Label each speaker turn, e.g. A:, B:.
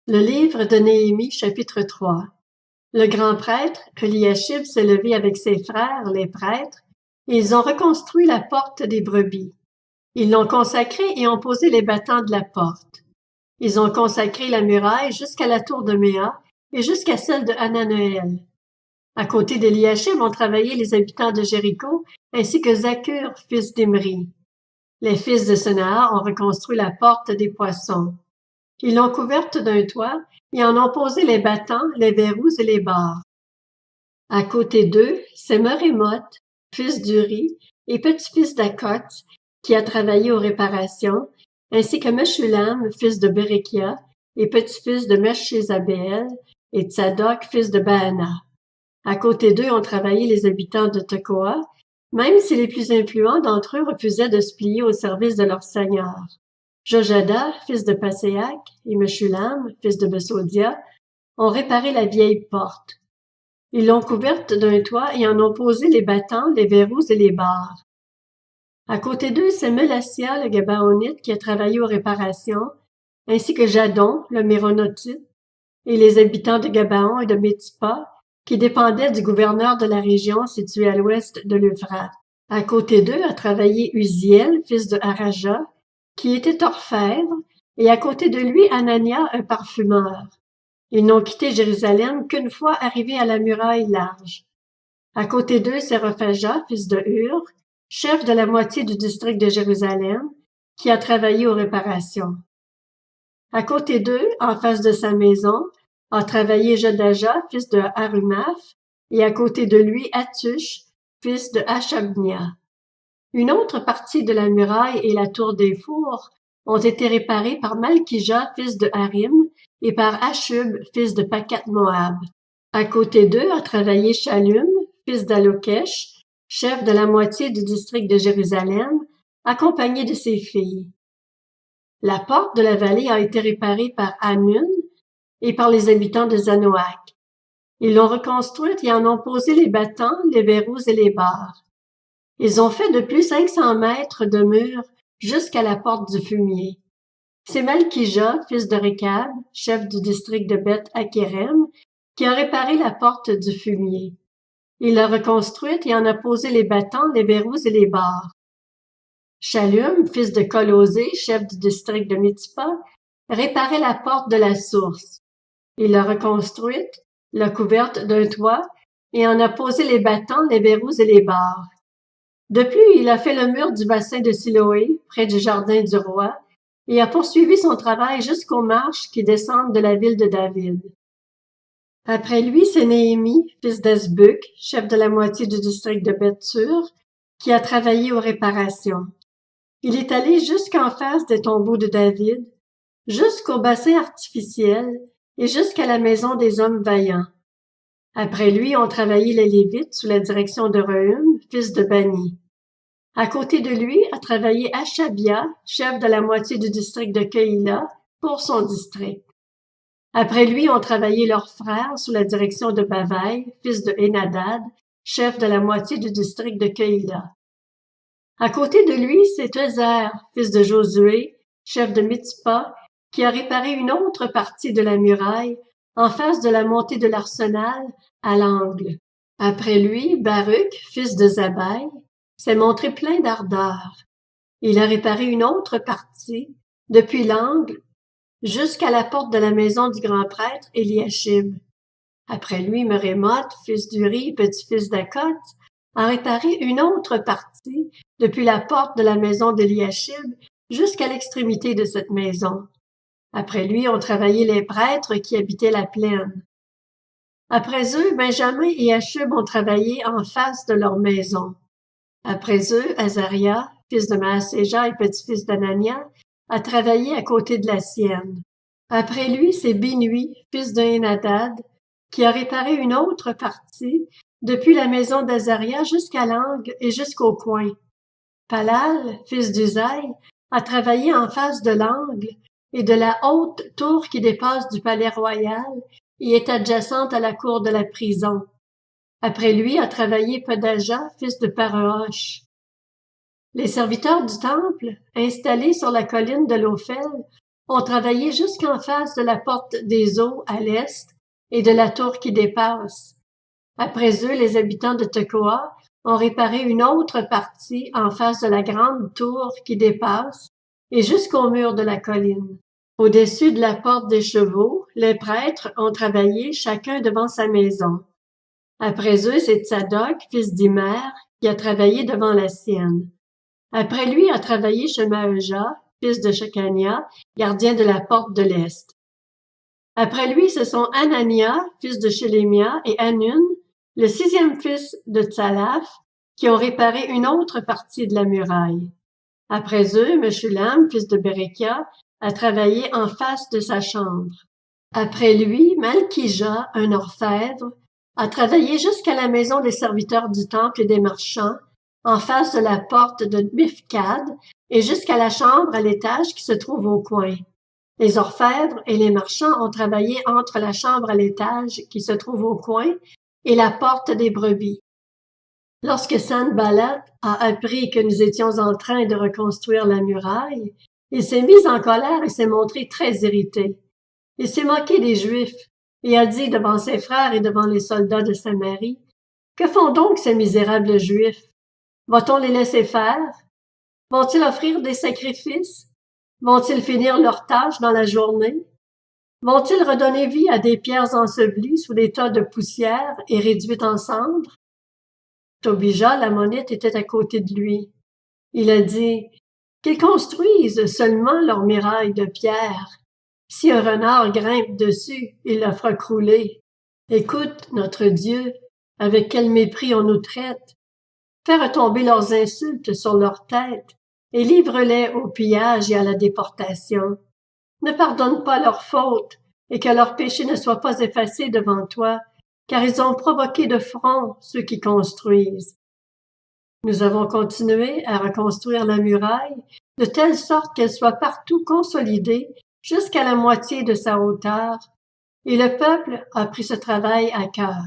A: Le livre de Néhémie, chapitre 3. Le grand prêtre, Eliashib, s'est levé avec ses frères, les prêtres, et ils ont reconstruit la porte des brebis. Ils l'ont consacrée et ont posé les battants de la porte. Ils ont consacré la muraille jusqu'à la tour de Méa et jusqu'à celle de Hananoël. À côté d'Eliashib ont travaillé les habitants de Jéricho, ainsi que Zakur, fils d'Imri. Les fils de Senaa ont reconstruit la porte des poissons. Ils l'ont couverte d'un toit et en ont posé les battants, les verrous et les barres. À côté d'eux, c'est Merémoth, fils d'Uri et petit-fils d'Akot, qui a travaillé aux réparations, ainsi que Meshulam, fils de Berekia, et petit-fils de Meshezabeel, et Tsadok, fils de Baana. À côté d'eux ont travaillé les habitants de Tekoa, même si les plus influents d'entre eux refusaient de se plier au service de leur seigneur. Jojada, fils de Passéac, et Meshulam, fils de Besodia, ont réparé la vieille porte. Ils l'ont couverte d'un toit et en ont posé les battants, les verrous et les barres. À côté d'eux, c'est Melassia, le Gabaonite, qui a travaillé aux réparations, ainsi que Jadon, le Méronotite, et les habitants de Gabaon et de Métipa, qui dépendaient du gouverneur de la région située à l'ouest de l'Euphrate. À côté d'eux a travaillé Uziel, fils de Haraja, qui était orfèvre, et à côté de lui Anania, un parfumeur. Ils n'ont quitté Jérusalem qu'une fois arrivés à la muraille large. À côté d'eux, c'est Rephaja, fils de Hur, chef de la moitié du district de Jérusalem, qui a travaillé aux réparations. À côté d'eux, en face de sa maison, a travaillé Jodaja, fils de Harumaph, et à côté de lui Hattush, fils de Hashabnia. Une autre partie de la muraille et la tour des fours ont été réparées par Malkija, fils de Harim, et par Ashub, fils de Pakat-Moab. À côté d'eux a travaillé Shallum, fils d'Alokesh, chef de la moitié du district de Jérusalem, accompagné de ses filles. La porte de la vallée a été réparée par Hanun et par les habitants de Zanoach. Ils l'ont reconstruite et en ont posé les battants, les verrous et les barres. Ils ont fait de plus 500 mètres de mur jusqu'à la porte du fumier. C'est Malkija, fils de Rekab, chef du district de Beth-Hakerem, qui a réparé la porte du fumier. Il l'a reconstruite et en a posé les battants, les verrous et les barres. Shallum, fils de Colosé, chef du district de Mitzpah, réparait la porte de la source. Il l'a reconstruite, l'a couverte d'un toit et en a posé les battants, les verrous et les barres. De plus, il a fait le mur du bassin de Siloé, près du jardin du roi, et a poursuivi son travail jusqu'aux marches qui descendent de la ville de David. Après lui, c'est Néhémie, fils d'Asbuc, chef de la moitié du district de Beth-Sur, qui a travaillé aux réparations. Il est allé jusqu'en face des tombeaux de David, jusqu'au bassin artificiel et jusqu'à la maison des hommes vaillants. Après lui ont travaillé les Lévites sous la direction de Rehum, fils de Bani. À côté de lui a travaillé Hashabia, chef de la moitié du district de Keïla, pour son district. Après lui ont travaillé leurs frères sous la direction de Bavaï, fils de Henadad, chef de la moitié du district de Keïla. À côté de lui, c'est Ezer, fils de Josué, chef de Mitzpah, qui a réparé une autre partie de la muraille, en face de la montée de l'arsenal, à l'angle. Après lui, Baruch, fils de Zabai, s'est montré plein d'ardeur. Il a réparé une autre partie, depuis l'angle, jusqu'à la porte de la maison du grand prêtre Eliashib. Après lui, Merémoth, fils d'Uri, petit-fils d'Akot, a réparé une autre partie, depuis la porte de la maison d'Eliashib jusqu'à l'extrémité de cette maison. Après lui ont travaillé les prêtres qui habitaient la plaine. Après eux, Benjamin et Hashub ont travaillé en face de leur maison. Après eux, Azaria, fils de Maaséja et petit-fils d'Anania, a travaillé à côté de la sienne. Après lui, c'est Binui, fils de Henadad, qui a réparé une autre partie, depuis la maison d'Azaria jusqu'à l'angle et jusqu'au coin. Palal, fils d'Uzaï, a travaillé en face de l'angle et de la haute tour qui dépasse du palais royal et est adjacente à la cour de la prison. Après lui a travaillé Pedaja, fils de Paraosh. Les serviteurs du temple, installés sur la colline de l'Ophel, ont travaillé jusqu'en face de la porte des eaux à l'est et de la tour qui dépasse. Après eux, les habitants de Tekoa ont réparé une autre partie en face de la grande tour qui dépasse et jusqu'au mur de la colline. Au-dessus de la porte des chevaux, les prêtres ont travaillé chacun devant sa maison. Après eux, c'est Tsadok, fils d'Imer, qui a travaillé devant la sienne. Après lui a travaillé Shemaëja, fils de Shekania, gardien de la porte de l'Est. Après lui, ce sont Anania, fils de Shelemia, et Hanun, le 6e fils de Tsalaf, qui ont réparé une autre partie de la muraille. Après eux, Meshulam, fils de Berekia, a travaillé en face de sa chambre. Après lui, Malkija, un orfèvre, a travaillé jusqu'à la maison des serviteurs du temple et des marchands, en face de la porte de Mifkad, et jusqu'à la chambre à l'étage qui se trouve au coin. Les orfèvres et les marchands ont travaillé entre la chambre à l'étage qui se trouve au coin et la porte des brebis. Lorsque Sanballat a appris que nous étions en train de reconstruire la muraille, il s'est mis en colère et s'est montré très irrité. Il s'est moqué des Juifs et a dit devant ses frères et devant les soldats de Samarie, « Que font donc ces misérables Juifs? Va-t-on les laisser faire? Vont-ils offrir des sacrifices? Vont-ils finir leurs tâches dans la journée? Vont-ils redonner vie à des pierres ensevelies sous des tas de poussière et réduites en cendres? » Tobija, l'ammonite, était à côté de lui. Il a dit, « Qu'ils construisent seulement leur muraille de pierre. Si un renard grimpe dessus, il la fera crouler. Écoute, notre Dieu, avec quel mépris on nous traite. Fais retomber leurs insultes sur leurs têtes et livre-les au pillage et à la déportation. Ne pardonne pas leurs fautes et que leurs péchés ne soient pas effacés devant toi, car ils ont provoqué de front ceux qui construisent. » Nous avons continué à reconstruire la muraille de telle sorte qu'elle soit partout consolidée jusqu'à la moitié de sa hauteur, et le peuple a pris ce travail à cœur.